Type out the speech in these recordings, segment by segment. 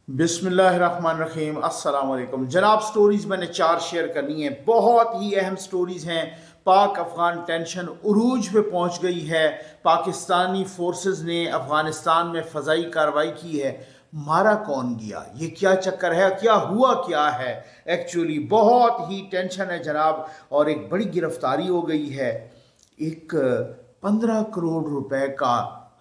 बिस्मिल्लाहिर्रहमानिर्रहीम। अस्सलाम वालेकुम जनाब। स्टोरीज़ मैंने 4 शेयर करनी है, बहुत ही अहम स्टोरीज़ हैं। पाक अफ़गान टेंशन उरूज पे पहुंच गई है। पाकिस्तानी फोर्सेस ने अफ़गानिस्तान में फ़ज़ाई कार्रवाई की है। मारा कौन गया, ये क्या चक्कर है, क्या हुआ क्या है, एक्चुअली बहुत ही टेंशन है जनाब। और एक बड़ी गिरफ्तारी हो गई है। एक 15 करोड़ रुपए का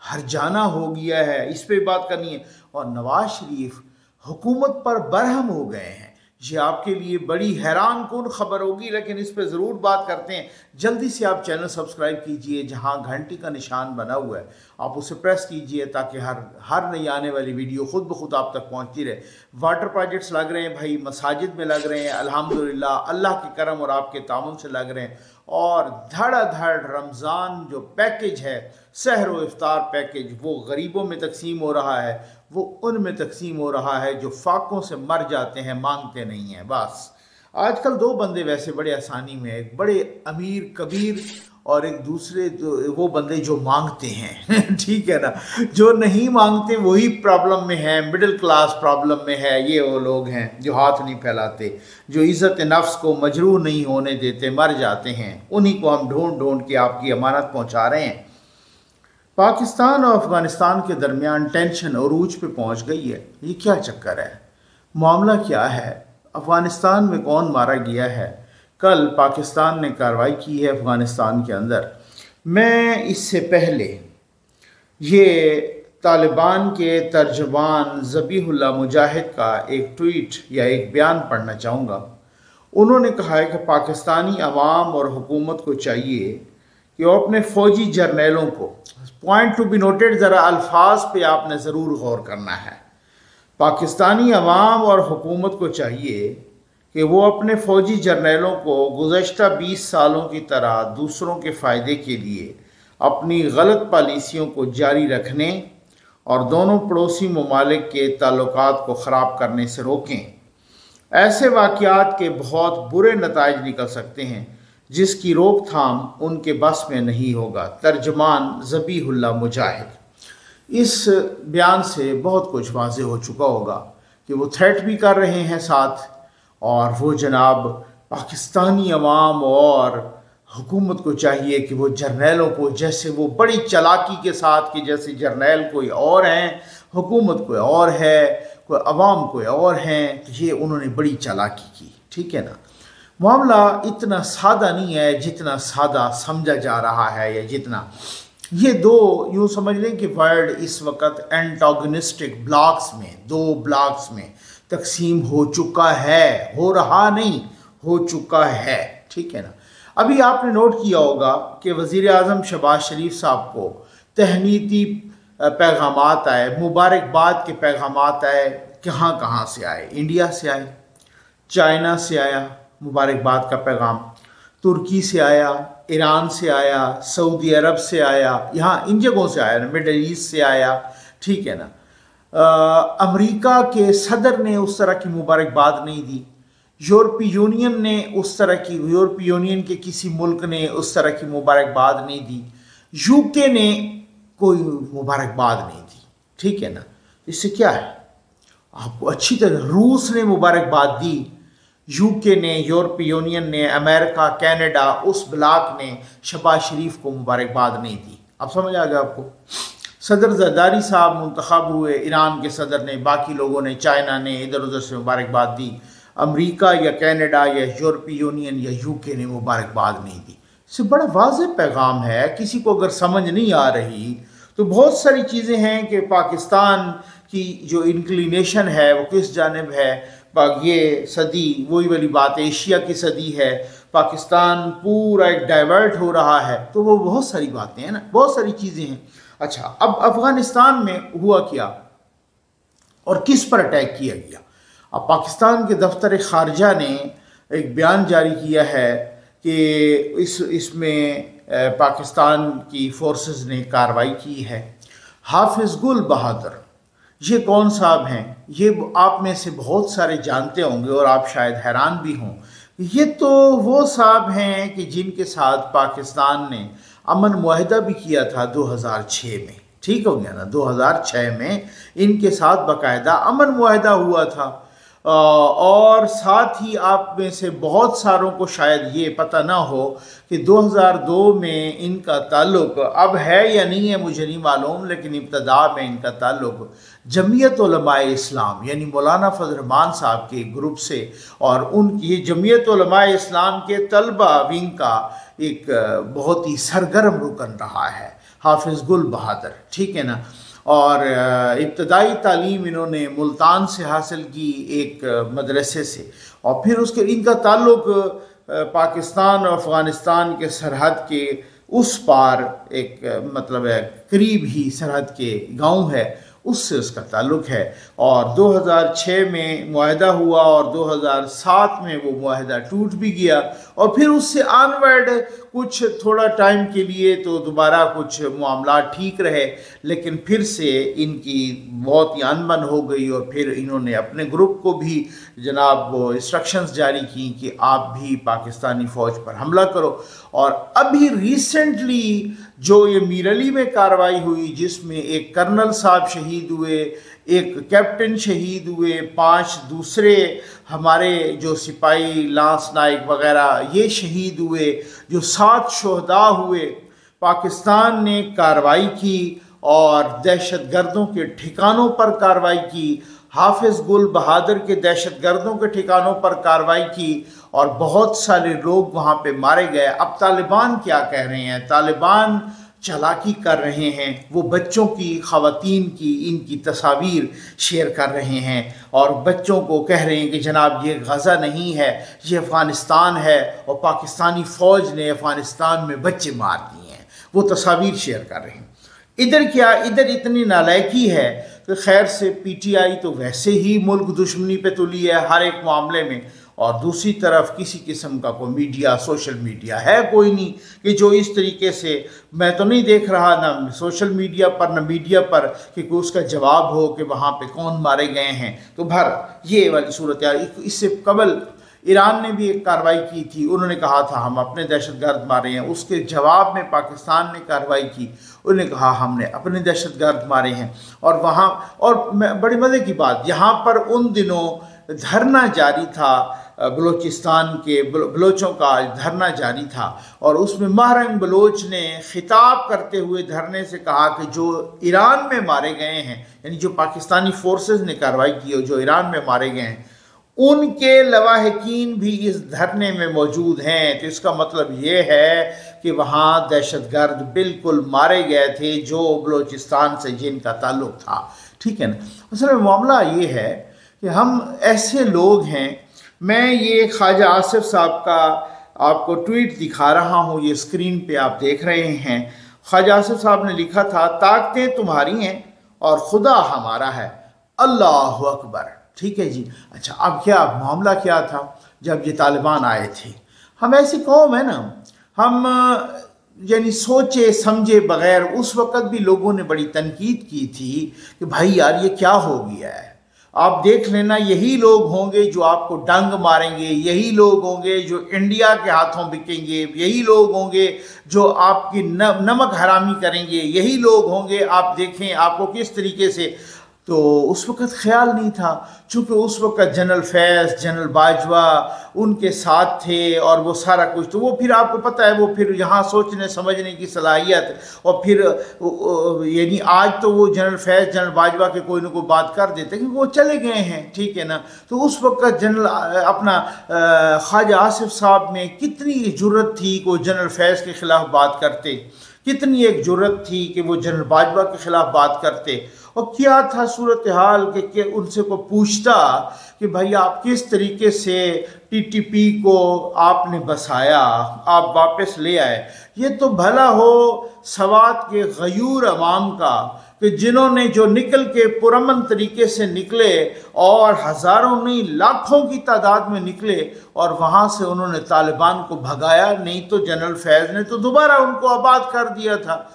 हर्जाना हो गया है, इस पे बात करनी है। और नवाज शरीफ हुकूमत पर बरहम हो गए हैं। ये आपके लिए बड़ी हैरान कुन खबर होगी, लेकिन इस पर ज़रूर बात करते हैं। जल्दी से आप चैनल सब्सक्राइब कीजिए, जहां घंटी का निशान बना हुआ है आप उसे प्रेस कीजिए, ताकि हर नई आने वाली वीडियो खुद ब खुद आप तक पहुंचती रहे। वाटर प्रोजेक्ट्स लग रहे हैं भाई, मसाजिद में लग रहे हैं, अल्हम्दुलिल्लाह अल्लाह के करम और आपके तामुन से लग रहे हैं। और धड़ाधड़ रमज़ान जो पैकेज है, सहर व इफ्तार पैकेज, वो गरीबों में तकसीम हो रहा है, वो उनमें तकसीम हो रहा है जो फाकों से मर जाते हैं, मांगते नहीं हैं। बस आजकल 2 बंदे वैसे बड़े आसानी में, एक बड़े अमीर कबीर और एक दूसरे वो बंदे जो मांगते हैं ठीक है ना, जो नहीं मांगते वही प्रॉब्लम में है, मिडिल क्लास प्रॉब्लम में है। ये वो लोग हैं जो हाथ नहीं फैलाते, जो इज़्ज़त नफ्स को मजरूह नहीं होने देते, मर जाते हैं। उन्हीं को हम ढूंढ ढूंढ के आपकी अमानत पहुंचा रहे हैं। पाकिस्तान और अफ़गानिस्तान के दरमियान टेंशन अरूज पे पहुंच गई है। ये क्या चक्कर है, मामला क्या है, अफ़गानिस्तान में कौन मारा गया है? कल पाकिस्तान ने कार्रवाई की है अफ़गानिस्तान के अंदर। मैं इससे पहले ये तालिबान के तर्जुमान ज़बीहुल्लाह मुजाहिद का एक ट्वीट या एक बयान पढ़ना चाहूँगा। उन्होंने कहा है कि पाकिस्तानी अवाम और हुकूमत को चाहिए कि वो अपने फ़ौजी जर्नैलों को, पॉइंट टू बी नोटेड, ज़रा अल्फाज पे आपने ज़रूर गौर करना है। पाकिस्तानी अवाम और हुकूमत को चाहिए कि वो अपने फ़ौजी जर्नैलों को गुज़श्ता 20 सालों की तरह दूसरों के फ़ायदे के लिए अपनी गलत पॉलिसियों को जारी रखने और दोनों पड़ोसी ममालिक के ताल्लुकात को ख़राब करने से रोकें। ऐसे वाक़यात के बहुत बुरे नताइज निकल सकते हैं जिसकी रोकथाम उनके बस में नहीं होगा। तर्जुमान ज़बीहुल्लाह मुजाहिद। इस बयान से बहुत कुछ वाज़ेह हो चुका होगा कि वो थ्रेट भी कर रहे हैं साथ, और वो जनाब पाकिस्तानी अवाम और हुकूमत को चाहिए कि वो जर्नैलों को, जैसे वो बड़ी चालाकी के साथ कि जैसे जर्नैल कोई और हैं, हुकूमत कोई और है, कोई अवाम कोई और हैं, तो ये उन्होंने बड़ी चालाकी की। ठीक है ना, मामला इतना सादा नहीं है जितना सादा समझा जा रहा है, या जितना ये 2 यूँ समझ लें कि वर्ल्ड इस वक्त एंटागोनिस्टिक ब्लॉक्स में, 2 ब्लॉक्स में तकसीम हो चुका है, हो रहा नहीं, हो चुका है। ठीक है ना। अभी आपने नोट किया होगा कि वज़ीर आज़म शहबाज शरीफ साहब को तहनीती पैगामात आए, मुबारकबाद के पैगामात आए। कहाँ कहाँ से आए? इंडिया से आए, चाइना से आया मुबारकबाद का पैगाम, तुर्की से आया, ईरान से आया, सऊदी अरब से आया, यहाँ इन जगहों से आया ना, मिडल ईस्ट से आया। ठीक है ना। अमेरिका के सदर ने उस तरह की मुबारकबाद नहीं दी। यूरोपीय यूनियन ने उस तरह की, यूरोपीय यूनियन के किसी मुल्क ने उस तरह की मुबारकबाद नहीं दी। यूके ने कोई मुबारकबाद नहीं दी। ठीक है ना। इससे क्या है, आपको अच्छी तरह, रूस ने मुबारकबाद दी, यूके ने, यूरोपीय यूनियन ने, अमेरिका, कनाडा, उस ब्लॉक ने शहबाज शरीफ को मुबारकबाद नहीं दी। अब समझ आ गया आपको। सदर ज़रदारी साहब मुंतखब हुए, ईरान के सदर ने, बाकी लोगों ने, चाइना ने इधर उधर से मुबारकबाद दी। अमेरिका या कनाडा या यूरोपीय यूनियन या यूके ने मुबारकबाद नहीं दी। इससे बड़ा वाज़ेह पैगाम है। किसी को अगर समझ नहीं आ रही तो बहुत सारी चीज़ें हैं कि पाकिस्तान की जो इंक्लिनेशन है वो किस जानिब है। ये सदी वही वाली बात, एशिया की सदी है, पाकिस्तान पूरा एक डाइवर्ट हो रहा है। तो वो बहुत सारी बातें हैं ना, बहुत सारी चीज़ें हैं। अच्छा, अब अफ़गानिस्तान में हुआ क्या और किस पर अटैक किया गया? अब पाकिस्तान के दफ्तर ख़ारजा ने एक बयान जारी किया है कि इसमें पाकिस्तान की फोर्सेस ने कार्रवाई की है। हाफिज़ गुल बहादुर, ये कौन साहब हैं? ये आप में से बहुत सारे जानते होंगे और आप शायद हैरान भी हों। ये तो वो साहब हैं कि जिनके साथ पाकिस्तान ने अमन मुआहिदा भी किया था 2006 में। ठीक हो गया ना। 2006 में इनके साथ बाकायदा अमन मुआहदा हुआ था। और साथ ही आप में से बहुत सारों को शायद ये पता ना हो कि 2002 में इनका ताल्लुक़, अब है या नहीं है मुझे नहीं मालूम, लेकिन इब्तदा में इनका ताल्लुक़ जमीयत उलमाए इस्लाम यानी मौलाना फजल रहमान साहब के ग्रुप से, और उनकी जमीयत उलमाए इस्लाम के तलबा विंग का एक बहुत ही सरगर्म रुकन रहा है हाफिज़ गुल बहादुर, ठीक है ना। और इब्तदाई तालीम इन्होंने मुल्तान से हासिल की एक मदरसे से, और फिर उसके इनका ताल्लुक़ पाकिस्तान और अफ़गानिस्तान के सरहद के उस पार एक मतलब है करीब ही सरहद के गांव है, उससे उसका ताल्लुक़ है। और 2006 में मुआहदा हुआ और 2007 में वो मुआहदा टूट भी गया, और फिर उससे ऑनवर्ड कुछ थोड़ा टाइम के लिए तो दोबारा कुछ मामला ठीक रहे, लेकिन फिर से इनकी बहुत ही अनबन हो गई, और फिर इन्होंने अपने ग्रुप को भी जनाब वो इंस्ट्रक्शंस जारी की कि आप भी पाकिस्तानी फ़ौज पर हमला करो। और अभी रिसेंटली जो ये मीर अली में कार्रवाई हुई जिसमें एक कर्नल साहब शहीद हुए, एक कैप्टन शहीद हुए, 5 दूसरे हमारे जो सिपाही लांस नाइक वगैरह ये शहीद हुए, जो 7 शहदा हुए, पाकिस्तान ने कार्रवाई की और दहशत गर्दों के ठिकानों पर कार्रवाई की, हाफिज़ गुल बहादुर के दहशत गर्दों के ठिकानों पर कार्रवाई की, और बहुत सारे लोग वहाँ पे मारे गए। अब तालिबान क्या कह रहे हैं? तालिबान चालाकी कर रहे हैं, वो बच्चों की, ख़वातीन की, इनकी तस्वीर शेयर कर रहे हैं और बच्चों को कह रहे हैं कि जनाब ये गज़ा नहीं है, ये अफ़गानिस्तान है, और पाकिस्तानी फ़ौज ने अफ़गानिस्तान में बच्चे मार दिए हैं, वो तस्वीर शेयर कर रहे हैं। इधर क्या, इधर इतनी नालायकी है कि खैर से PTI तो वैसे ही मुल्क दुश्मनी पे तुली है हर एक मामले में, और दूसरी तरफ किसी किस्म का कोई मीडिया, सोशल मीडिया है कोई नहीं कि जो इस तरीके से, मैं तो नहीं देख रहा ना सोशल मीडिया पर ना मीडिया पर कि कोई उसका जवाब हो कि वहाँ पे कौन मारे गए हैं। तो भर ये वाली सूरत यार, इससे कबल ईरान ने भी एक कार्रवाई की थी, उन्होंने कहा था हम अपने दहशतगर्द मारे हैं, उसके जवाब में पाकिस्तान ने कार्रवाई की, उन्होंने कहा हमने अपने दहशतगर्द मारे हैं। और वहाँ, और बड़ी मज़े की बात, यहाँ पर उन दिनों धरना जारी था, बलूचिस्तान के बलोचों का धरना जारी था, और उसमें महरंग बलोच ने खिताब करते हुए धरने से कहा कि जो ईरान में मारे गए हैं, यानी जो पाकिस्तानी फोर्सेस ने कार्रवाई की और जो ईरान में मारे गए हैं, उनके लवाहिकीन भी इस धरने में मौजूद हैं। तो इसका मतलब ये है कि वहाँ दहशतगर्द बिल्कुल मारे गए थे जो बलूचिस्तान से जिनका ताल्लुक़ था, ठीक है ना। असल में मामला ये है कि हम ऐसे लोग हैं, मैं ये ख्वाजा आसिफ साहब का आपको ट्वीट दिखा रहा हूँ, ये स्क्रीन पे आप देख रहे हैं। ख्वाजा आसिफ साहब ने लिखा था, ताकतें तुम्हारी हैं और खुदा हमारा है, अल्लाह अकबर, ठीक है जी। अच्छा, अब क्या मामला क्या था? जब ये तालिबान आए थे, हम ऐसी कौम है ना, हम यानी सोचे समझे बगैर, उस वक़्त भी लोगों ने बड़ी तनकीद की थी कि भाई यार ये क्या हो गया है, आप देख लेना यही लोग होंगे जो आपको डंग मारेंगे, यही लोग होंगे जो इंडिया के हाथों बिकेंगे, यही लोग होंगे जो आपकी नमक हरामी करेंगे, यही लोग होंगे, आप देखें आपको किस तरीके से। तो उस वक़्त ख्याल नहीं था, चूँकि उस वक़्त जनरल फैज़, जनरल बाजवा उनके साथ थे और वो सारा कुछ, तो वो फिर आपको पता है, वो फिर यहाँ सोचने समझने की सलाहियत, और फिर यानी आज तो वो जनरल फैज़, जनरल बाजवा के कोई ना कोई बात कर देते क्योंकि वो चले गए हैं, ठीक है ना। तो उस वक़्त जनरल अपना ख्वाजा आसिफ साहब में कितनी जुर्रत थी कि वो जनरल फैज़ के ख़िलाफ़ बात करते, कितनी एक जुर्रत थी कि वो जनरल बाजवा के ख़िलाफ़ बात करते। और क्या था सूरत हाल कि उनसे को पूछता कि भाई आप किस तरीके से TTP को आपने बसाया, आप वापस ले आए। ये तो भला हो सवात के गयूर अवाम का कि जिन्होंने जो निकल के पुरअमन तरीके से निकले और हज़ारों नहीं लाखों की तादाद में निकले और वहाँ से उन्होंने तालिबान को भगाया, नहीं तो जनरल फैज़ ने तो दोबारा उनको आबाद कर दिया था।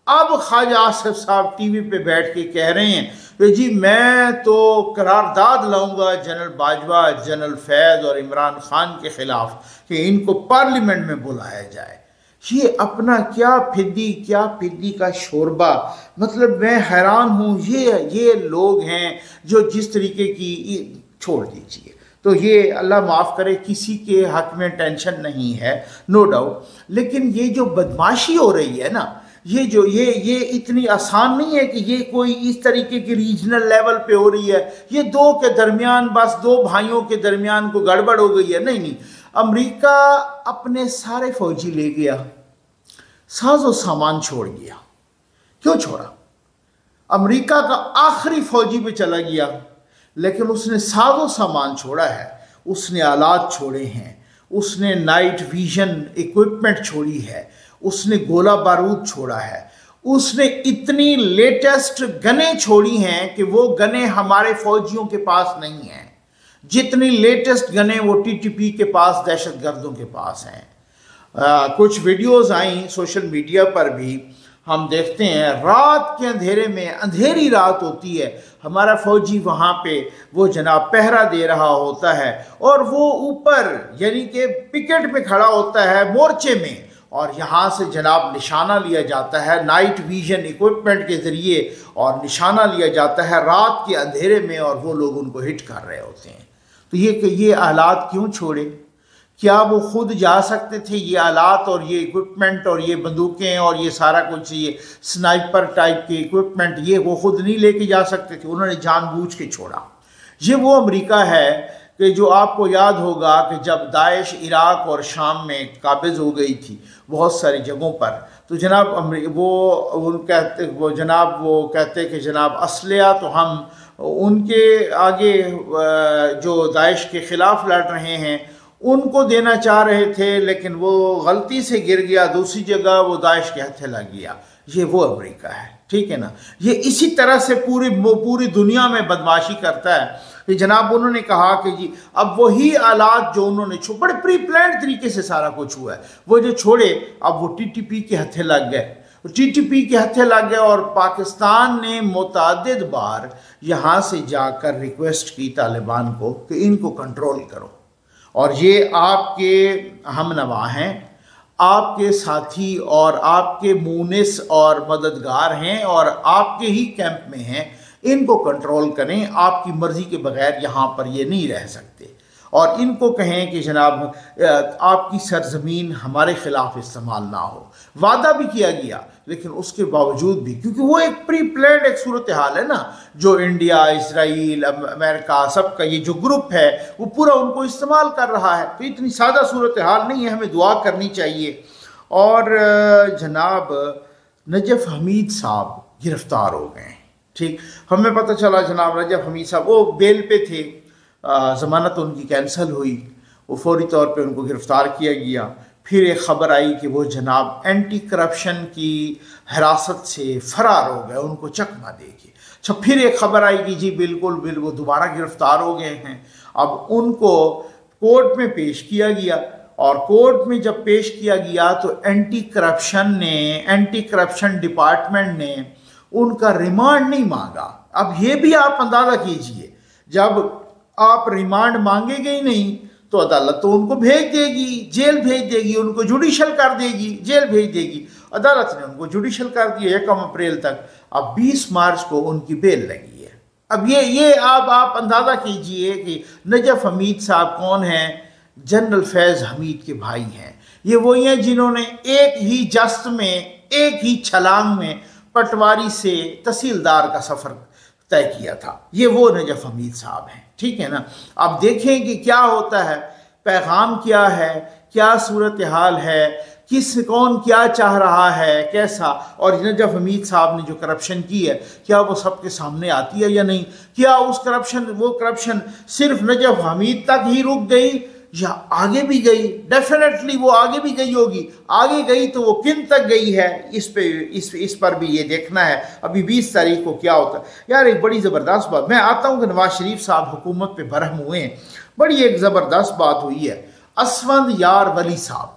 अब ख्वाजा आसिफ साहब टीवी पे बैठ के कह रहे हैं कि जी मैं तो करारदाद लाऊंगा जनरल बाजवा, जनरल फैज़ और इमरान खान के ख़िलाफ़ कि इनको पार्लियामेंट में बुलाया जाए। ये अपना क्या फिद्दी का शोरबा, मतलब मैं हैरान हूँ। ये लोग हैं जो जिस तरीके की, छोड़ दीजिए। तो ये अल्लाह माफ़ करे, किसी के हक में टेंशन नहीं है, नो डाउट, लेकिन ये जो बदमाशी हो रही है ना, ये इतनी आसान नहीं है कि ये कोई इस तरीके की रीजनल लेवल पे हो रही है। ये दो के दरमियान, बस दो भाइयों के दरमियान को गड़बड़ हो गई है। नहीं, अमेरिका अपने सारे फौजी ले गया, साजो सामान छोड़ गया। क्यों छोड़ा? अमेरिका का आखिरी फौजी पे चला गया, लेकिन उसने साजो सामान छोड़ा है, उसने आलात छोड़े हैं, उसने नाइट विजन इक्विपमेंट छोड़ी है, उसने गोला बारूद छोड़ा है, उसने इतनी लेटेस्ट गने छोड़ी हैं कि वो गने हमारे फौजियों के पास नहीं हैं। जितनी लेटेस्ट गने वो टीटीपी के पास, दहशतगर्दों के पास हैं। कुछ वीडियोस आई सोशल मीडिया पर भी, हम देखते हैं रात के अंधेरे में, अंधेरी रात होती है, हमारा फौजी वहाँ पे वो जनाब पहरा दे रहा होता है, और वो ऊपर यानी कि पिकेट में खड़ा होता है मोर्चे में, और यहाँ से जनाब निशाना लिया जाता है नाइट विजन इक्विपमेंट के ज़रिए, और निशाना लिया जाता है रात के अंधेरे में, और वो लोग उनको हिट कर रहे होते हैं। तो ये आलात क्यों छोड़े? क्या वो खुद जा सकते थे ये आलात और ये इक्विपमेंट और ये बंदूकें और ये सारा कुछ, ये स्नाइपर टाइप के इक्विपमेंट, ये वो खुद नहीं लेके जा सकते थे? उन्होंने जानबूझ के छोड़ा। ये वो अमेरिका है कि जो आपको याद होगा कि जब दाइश इराक और शाम में काबिज हो गई थी बहुत सारी जगहों पर, तो जनाब वो कहते कि जनाब असलिया तो हम उनके आगे जो दाइश के ख़िलाफ़ लड़ रहे हैं उनको देना चाह रहे थे, लेकिन वो गलती से गिर गया, दूसरी जगह वो दाइश के हथे लग गया। ये वो अमेरिका है, ठीक है ना। ये इसी तरह से पूरी दुनिया में बदमाशी करता है कि जनाब उन्होंने कहा कि जी अब वही आलात जो उन्होंने बड़े प्री प्लान तरीके से सारा कुछ हुआ है, वो जो छोड़े अब वो टीटीपी के हथे लग गए, टीटीपी के हथे लग गए। और पाकिस्तान ने मुतअद्दिद बार यहाँ से जाकर रिक्वेस्ट की तालिबान को कि इनको कंट्रोल करो, और ये आपके हमनवा हैं, आपके साथी और आपके मुनिस और मददगार हैं और आपके ही कैंप में हैं, इनको कंट्रोल करें। आपकी मर्ज़ी के बगैर यहाँ पर ये नहीं रह सकते, और इनको कहें कि जनाब आपकी सरजमीन हमारे ख़िलाफ़ इस्तेमाल ना हो। वादा भी किया गया, लेकिन उसके बावजूद भी, क्योंकि वो एक प्री प्लान्ड एक सूरत हाल है ना, जो इंडिया, इसराइल, अमेरिका, सबका ये जो ग्रुप है वो पूरा उनको इस्तेमाल कर रहा है। तो इतनी सादा सूरत हाल नहीं है, हमें दुआ करनी चाहिए। और जनाब नजफ़ हमीद साहब गिरफ़्तार हो गए, ठीक, हमें पता चला जनाब नजफ़ हमीद साहब वो बेल पे थे, ज़मानत उनकी कैंसिल हुई, वो फौरी तौर पे उनको गिरफ़्तार किया गया। फिर एक ख़बर आई कि वो जनाब एंटी करप्शन की हिरासत से फ़रार हो गए, उनको चकमा दे के। अच्छा, फिर एक ख़बर आई कि जी बिल्कुल वो दोबारा गिरफ़्तार हो गए हैं। अब उनको कोर्ट में पेश किया गया, और कोर्ट में जब पेश किया गया तो एंटी करप्शन डिपार्टमेंट ने उनका रिमांड नहीं मांगा। अब ये भी आप अंदाज़ा कीजिए, जब आप रिमांड मांगेंगे ही नहीं तो अदालत तो उनको भेज देगी, जेल भेज देगी, उनको जुडिशल कर देगी, जेल भेज देगी। अदालत ने उनको जुडिशल कर दिया 1 अप्रैल तक। अब 20 मार्च को उनकी बेल लगी है। अब ये आप अंदाज़ा कीजिए कि नजफ़ हमीद साहब कौन हैं? जनरल फैज़ हमीद के भाई हैं। ये वही हैं जिन्होंने एक ही जस्त में, एक ही छलांग में पटवारी से तहसीलदार का सफ़र तय किया था। ये वो नजफ़ हमीद साहब हैं, ठीक है ना। अब देखें कि क्या होता है, पैगाम क्या है, क्या सूरत हाल है, कौन क्या चाह रहा है, कैसा। और नजफ़ हमीद साहब ने जो करप्शन की है, क्या वो सबके सामने आती है या नहीं? क्या वो करप्शन सिर्फ नजफ़ हमीद तक ही रुक गई या आगे भी गई? डेफिनेटली वो आगे भी गई होगी। आगे गई तो वो किन तक गई है, इस पर भी ये देखना है। अभी 20 तारीख को क्या होता है। यार एक बड़ी ज़बरदस्त बात, मैं आता हूँ कि नवाज शरीफ साहब हुकूमत पे बरहम हुए हैं, बड़ी एक ज़बरदस्त बात हुई है। असवंद यार वली साहब,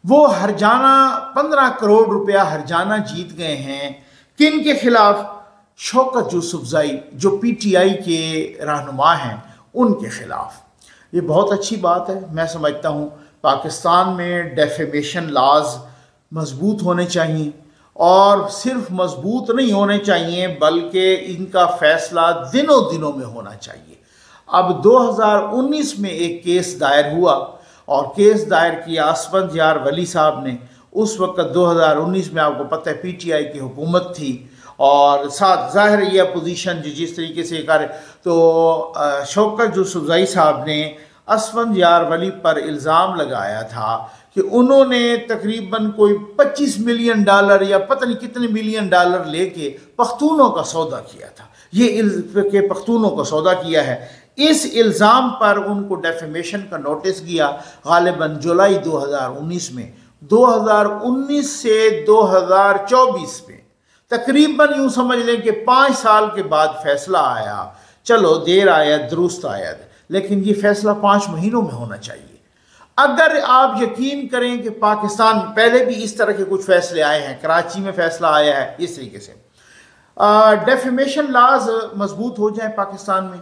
वो हरजाना 15 करोड़ रुपया हरजाना जीत गए हैं। किन के खिलाफ? शौकत यूसुफज़ई जो PTI के रहनुमा हैं, उनके खिलाफ। ये बहुत अच्छी बात है, मैं समझता हूँ पाकिस्तान में डेफेमेशन लॉज मजबूत होने चाहिए, और सिर्फ मजबूत नहीं होने चाहिए बल्कि इनका फैसला दिनों दिनों में होना चाहिए। अब 2019 में एक केस दायर हुआ, और केस दायर किया असफंदयार वली साहब ने। उस वक्त 2019 में आपको पता है PTI की हुकूमत थी, और साथ ज़ाहिर ये अपोजिशन जिस तरीके से कर, तो शौकत यूसुफज़ई साहब ने असफंदयार वली पर इल्ज़ाम लगाया था कि उन्होंने तकरीबन कोई $25 मिलियन या पता नहीं कितने मिलियन डॉलर लेके पख्तूनों का सौदा किया था। ये पख्तूनों का सौदा किया है। इस इल्ज़ाम पर उनको डेफेमेशन का नोटिस गया गालिबन जुलाई 2019 में। 2019 से 2024 में तकरीबन यूँ समझ लें कि 5 साल के बाद फैसला आया। चलो देर आया दुरुस्त आया, लेकिन ये फैसला 5 महीनों में होना चाहिए। अगर आप यकीन करें कि पाकिस्तान में पहले भी इस तरह के कुछ फैसले आए हैं, कराची में फैसला आया है इस तरीके से, डेफेमेशन लॉज मजबूत हो जाए पाकिस्तान में,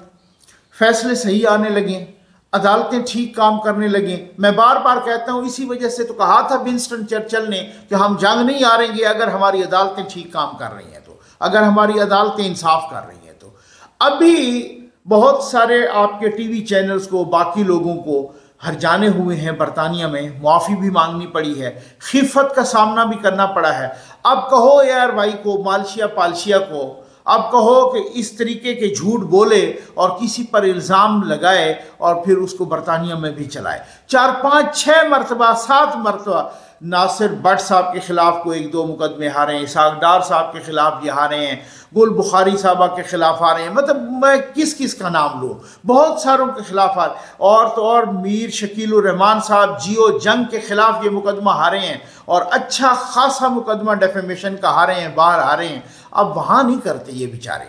फैसले सही आने लगें, अदालतें ठीक काम करने लगें। मैं बार बार कहता हूँ, इसी वजह से तो कहा था विंस्टन चर्चिल ने कि हम जंग नहीं हारेंगे अगर हमारी अदालतें ठीक काम कर रही हैं तो, अगर हमारी अदालतें इंसाफ कर रही हैं तो। अभी बहुत सारे आपके टीवी चैनल्स को, बाकी लोगों को हरजाने हुए हैं, बरतानिया में मुआफ़ी भी मांगनी पड़ी है, खिफत का सामना भी करना पड़ा है। अब कहो यार भाई को, मालशिया पालशिया को, अब कहो कि इस तरीके के झूठ बोले और किसी पर इल्ज़ाम लगाए और फिर उसको बरतानिया में भी चलाए। 4, 5, 6 मरतबा, 7 मरतबा नासिर भट्ट साहब के ख़िलाफ़ को 1-2 मुकदमे हारे हैं, इसाक डार साहब के ख़िलाफ़ ये हारे हैं, गुल बुखारी साहबा के ख़िलाफ़ हारे हैं। मतलब मैं किस किस का नाम लूँ, बहुत सारों के ख़िलाफ़ हारे। और तो और मीर शकीलुर रहमान साहब जियो जंग के ख़िलाफ़ ये मुकदमा हारे हैं, और अच्छा खासा मुकदमा डेफेमेशन का हारे हैं, बाहर हारे हैं। अब वहाँ नहीं करते ये बेचारे।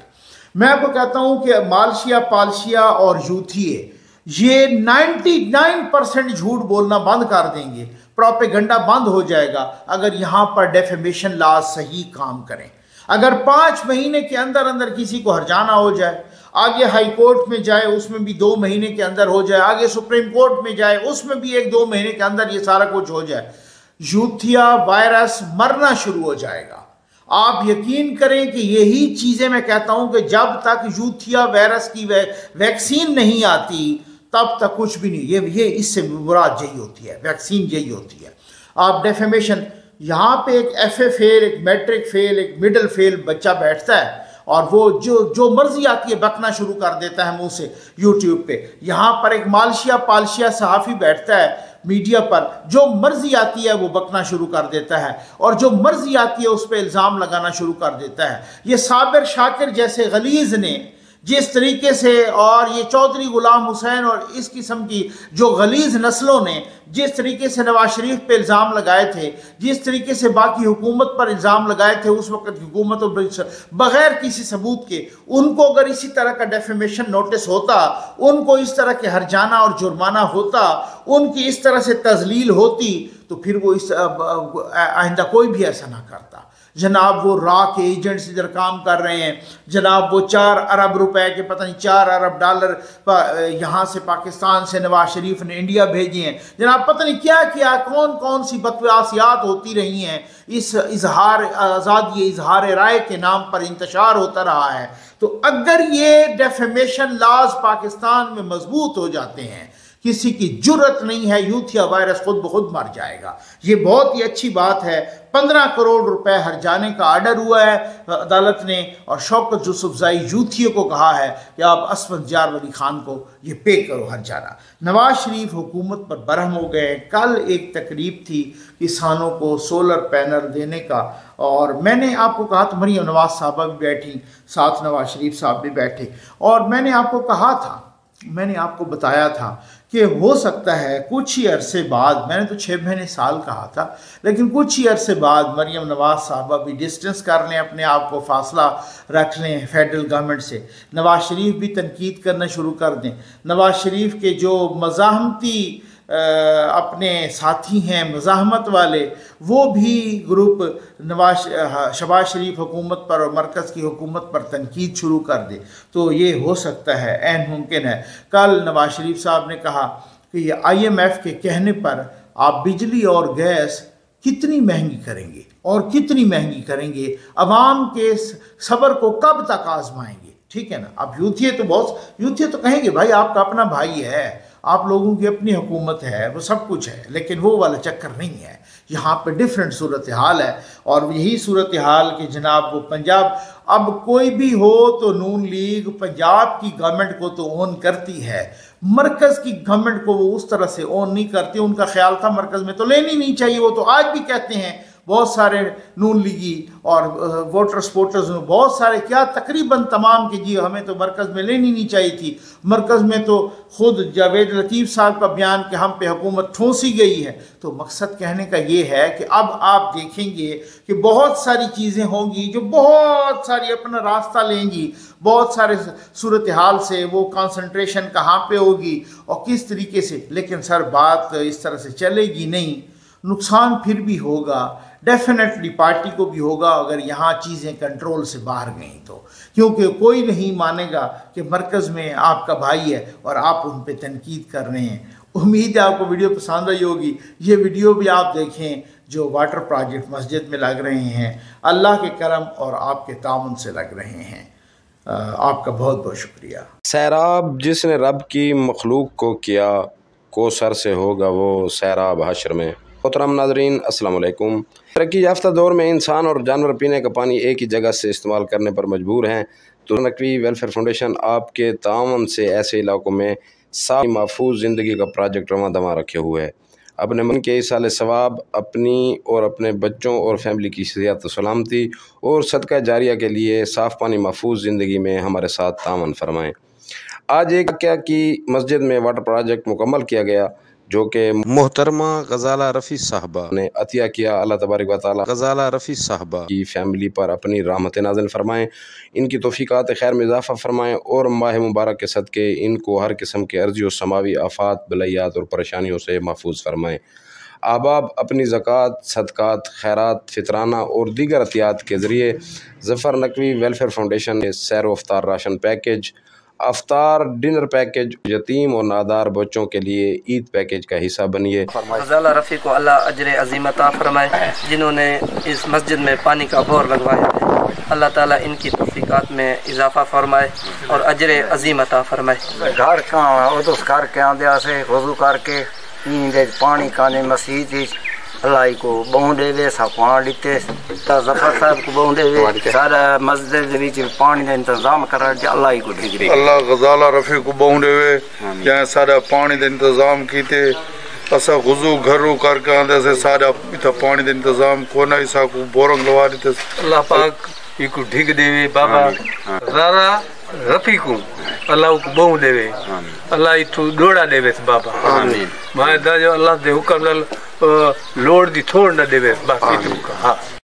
मैं आपको कहता हूँ कि मालशिया पालशिया और यूथिए ये 99% झूठ बोलना बंद कर देंगे, प्रोपेगेंडा बंद हो जाएगा अगर यहाँ पर डेफेमेशन लॉ सही काम करें। अगर 5 महीने के अंदर अंदर किसी को हरजाना हो जाए, आगे हाई कोर्ट में जाए उसमें भी 2 महीने के अंदर हो जाए, आगे सुप्रीम कोर्ट में जाए उसमें भी 1-2 महीने के अंदर ये सारा कुछ हो जाए, यूथिया वायरस मरना शुरू हो जाएगा। आप यकीन करें कि यही चीज़ें मैं कहता हूं कि जब तक यूथिया वायरस की वैक्सीन नहीं आती तब तक कुछ भी नहीं। ये इससे मुराद यही होती है, वैक्सीन यही होती है। आप डेफेमेशन, यहाँ पे एक FA फेल, एक मैट्रिक फेल, एक मिडिल फेल बच्चा बैठता है और वो जो मर्जी आती है बकना शुरू कर देता है मुंह से यूट्यूब पे। यहाँ पर एक मालशिया पालशिया सहाफ़ी बैठता है मीडिया पर, जो मर्जी आती है वो बकना शुरू कर देता है और जो मर्जी आती है उस पर इल्ज़ाम लगाना शुरू कर देता है। ये साबिर शाकिर जैसे गलीज़ ने जिस तरीके से, और ये चौधरी गुलाम हुसैन और इस किस्म की जो गलीज़ नस्लों ने जिस तरीके से नवाज शरीफ पे इल्ज़ाम लगाए थे, जिस तरीके से बाकी हुकूमत पर इल्ज़ाम लगाए थे उस वक्त की हुकूमत बग़ैर किसी सबूत के, उनको अगर इसी तरह का डेफेमेशन नोटिस होता, उनको इस तरह के हरजाना और जुर्माना होता, उनकी इस तरह से तजलील होती, तो फिर वो इस आइंदा कोई भी ऐसा ना करता। जनाब वो रा के एजेंट्स इधर काम कर रहे हैं, जनाब वो 4 अरब रुपए के, पता नहीं 4 अरब डॉलर यहाँ से पाकिस्तान से नवाज शरीफ ने इंडिया भेजे हैं, जनाब पता नहीं क्या क्या, कौन कौन सी बकवासियात होती रही हैं। इस इजहार आज़ादी, इजहार राय के नाम पर इंतशार होता रहा है। तो अगर ये डेफेमेशन लॉज पाकिस्तान में मजबूत हो जाते हैं, किसी की जुर्रत नहीं है, यूथिया वायरस खुद ब खुद मर जाएगा। ये बहुत ही अच्छी बात है। 15 करोड़ रुपए हरजाने का आर्डर हुआ है अदालत ने, और शौकत यूसुफज़ई यूथिया को कहा है कि आप असफंदयार वली खान को ये पे करो हरजाना। नवाज शरीफ हुकूमत पर बरहम हो गए। कल एक तकरीब थी किसानों को सोलर पैनल देने का, और मैंने आपको कहा था, मरियम नवाज साहबा भी बैठी, साथ नवाज शरीफ साहब भी बैठे, और मैंने आपको कहा था, मैंने आपको बताया था कि हो सकता है कुछ ही अरसे बाद, मैंने तो 6 महीने साल कहा था, लेकिन कुछ ही अरसे बाद मरियम नवाज साहबा भी डिस्टेंस कर लें, अपने आप को फासला रख लें फेडरल गवर्नमेंट से, नवाज शरीफ भी तनकीद करना शुरू कर दें। नवाज शरीफ के जो मज़ाहमती अपने साथी हैं मज़ाहमत वाले, वो भी ग्रुप शहबाज शरीफ हुकूमत पर और मरकज़ की हुकूमत पर तनकीद शुरू कर दे, तो ये हो सकता है, ऐन मुमकिन है। कल नवाज शरीफ साहब ने कहा कि ये IMF के कहने पर आप बिजली और गैस कितनी महंगी करेंगे और कितनी महंगी करेंगे, अवाम के सब्र को कब तक आजमाएंगे? ठीक है ना। अब यूथिया तो कहेंगे भाई आपका अपना भाई है, आप लोगों की अपनी हुकूमत है, वो सब कुछ है, लेकिन वो वाला चक्कर नहीं है। यहाँ पे डिफरेंट सूरत हाल है और यही सूरत हाल कि जनाब वो पंजाब, अब कोई भी हो तो नून लीग पंजाब की गवर्नमेंट को तो ओन करती है, मरकज़ की गवर्नमेंट को वो उस तरह से ओन नहीं करती। उनका ख्याल था मरकज़ में तो लेनी नहीं चाहिए, वो तो आज भी कहते हैं। बहुत सारे नून लीगी और वोटर सपोर्टर्स में बहुत सारे क्या तकरीबन तमाम के जी हमें तो मरकज़ में लेनी नहीं चाहिए थी। मरकज़ में तो खुद जावेद लतीफ़ साहब का बयान कि हम पे हुकूमत ठोंसी गई है। तो मकसद कहने का ये है कि अब आप देखेंगे कि बहुत सारी चीज़ें होंगी जो बहुत सारी अपना रास्ता लेंगी, बहुत सारे सूरत हाल से वो कंसंट्रेशन कहाँ पे होगी और किस तरीके से, लेकिन सर बात इस तरह से चलेगी नहीं। नुकसान फिर भी होगा, डेफिनेटली पार्टी को भी होगा अगर यहाँ चीज़ें कंट्रोल से बाहर गई तो, क्योंकि कोई नहीं मानेगा कि मरकज़ में आपका भाई है और आप उन पे तनकीद कर रहे हैं। उम्मीद है आपको वीडियो पसंद आई होगी। ये वीडियो भी आप देखें जो वाटर प्रोजेक्ट मस्जिद में लग रहे हैं, अल्लाह के करम और आपके ताउन से लग रहे हैं। आपका बहुत बहुत शुक्रिया। सैराब जिसने रब की मखलूक को किया, को सर से होगा वो सैराब हश्र में। मोहतरम नाज़रीन अस्सलाम वालेकुम। तरक्की याफ्ता दौर में इंसान और जानवर पीने का पानी एक ही जगह से इस्तेमाल करने पर मजबूर हैं, तो नकवी वेलफेयर फाउंडेशन आपके ताउन से ऐसे इलाकों में साफ महफूज ज़िंदगी का प्रोजेक्ट रवां दवा रखे हुए है। अपने मन के इसाले सवाब अपनी और अपने बच्चों और फैमिली की सेहत सलामती और सदका जारिया के लिए साफ़ पानी महफूज ज़िंदगी में हमारे साथ तावन फरमाएँ। आज एक क्या कि मस्जिद में वाटर प्रोजेक्ट मुकम्मल किया गया जो कि मोहतरमा गजाला रफ़ी साहबा ने अतिया किया। अल्लाह तबारक व तआला गजाला रफ़ी साहबा की फैमिली पर अपनी रहमत नाज़िल फरमाएँ, इनकी तौफ़ीक़ात खैर में इजाफ़ा फरमाएँ और माह मुबारक के सदक़े इनको हर किस्म के अर्ज़ी और समावी आफ़ात बलैयात और परेशानियों से महफूज फरमाएँ। आबाब अपनी ज़कात, सदक़ात, खैरात, फितराना और दीगर अतियात के ज़रिए ज़फ़र नकवी वेलफेयर फाउंडेशन के सैर व अफ्तार राशन पैकेज, अफ्तार डिनर पैकेज, यतीम और नादार बच्चों के लिए ईद पैकेज का हिस्सा बनिए। गजाला रफ़ी को अल्लाह अजर अज़ीम अता फरमाए, जिन्होंने इस मस्जिद में पानी का बोर लगवाया है। अल्लाह ताला इनकी तौफ़ीक़ात में इजाफ़ा फरमाए और अजर अज़ीम अता फरमाए। घर का उदस करके आंदे से वज़ू करके नींद पानी काने मस्जिद अल्लाह को बहु देवे सापान लिते ज़फ़र साहब को बहु देवे सारा मस्जिद विच पानी का इंतजाम करा अल्लाह को ठीक रहे। अल्लाह गजाला रफ़ी को बहु देवे जहाँ सारा पानी का इंतजाम कीते असा वज़ू घरों करके आंदे से सारा इतना पानी का इंतजाम कोना इसा को बोरंग लवा देते। अल्लाह पाक इको ठीक देवे। बाबा गजाला रफ़ी को अल्लाह को बहु देवे, अल्लाह इथू डोड़ा देवे बाबा। आमीन। मां दाजो अल्लाह दे हुक्म नाल लोड़ दी थोड़ न देवे बाकी।